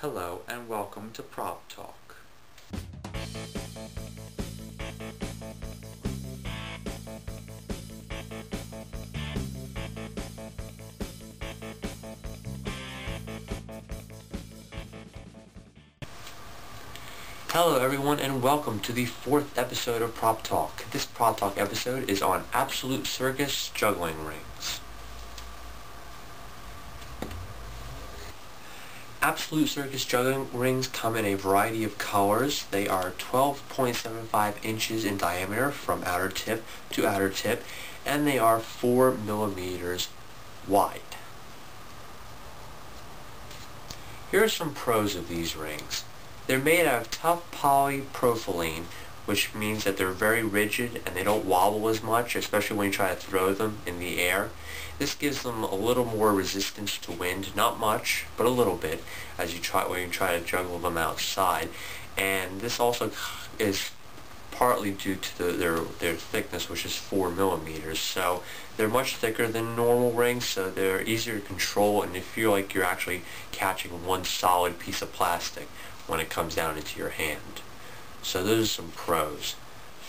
Hello and welcome to PropTalk. Hello everyone and welcome to the 4th episode of PropTalk. This PropTalk episode is on Absolute Circus juggling rings. Absolute Circus juggling rings come in a variety of colors. They are 12.75 inches in diameter from outer tip to outer tip, and they are 4 millimeters wide. Here are some pros of these rings. They're made out of tough polypropylene, which means that they're very rigid and they don't wobble as much, especially when you try to throw them in the air. This gives them a little more resistance to wind, not much, but a little bit, as you try to juggle them outside. And this also is partly due to their thickness, which is 4 millimeters. So they're much thicker than normal rings, so they're easier to control, and you feel like you're actually catching one solid piece of plastic when it comes down into your hand. So those are some pros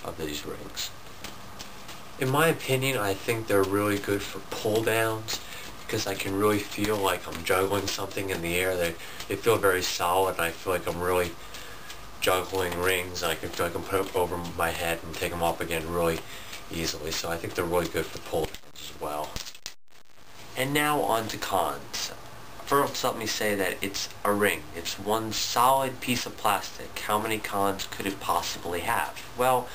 of these rings. In my opinion, I think they're really good for pull downs because I can really feel like I'm juggling something in the air. They feel very solid, and I feel like I'm really juggling rings. I can feel like I can put them over my head and take them up again really easily. So I think they're really good for pull downs as well. And now on to cons. First, let me say that it's a ring. It's one solid piece of plastic. How many cons could it possibly have? Well,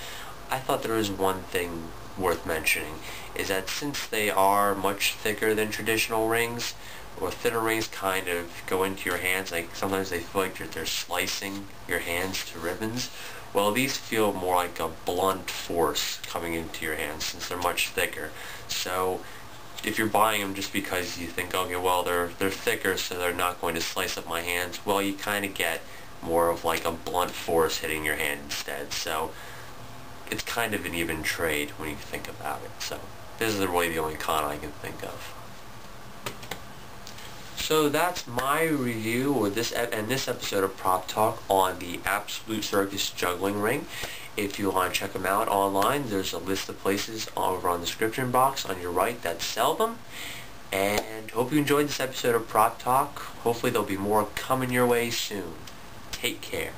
I thought there was one thing worth mentioning, is that since they are much thicker than traditional rings, or thinner rings kind of go into your hands, like sometimes they feel like they're slicing your hands to ribbons. Well, these feel more like a blunt force coming into your hands since they're much thicker. So if you're buying them just because you think, okay, well, they're thicker, so they're not going to slice up my hands, well, you kind of get more of like a blunt force hitting your hand instead. So it's kind of an even trade when you think about it. So this is really the only con I can think of. So that's my review or this episode of Prop Talk on the Absolute Circus juggling ring. If you want to check them out online, there's a list of places over on the description box on your right that sell them. And hope you enjoyed this episode of Prop Talk. Hopefully there'll be more coming your way soon. Take care.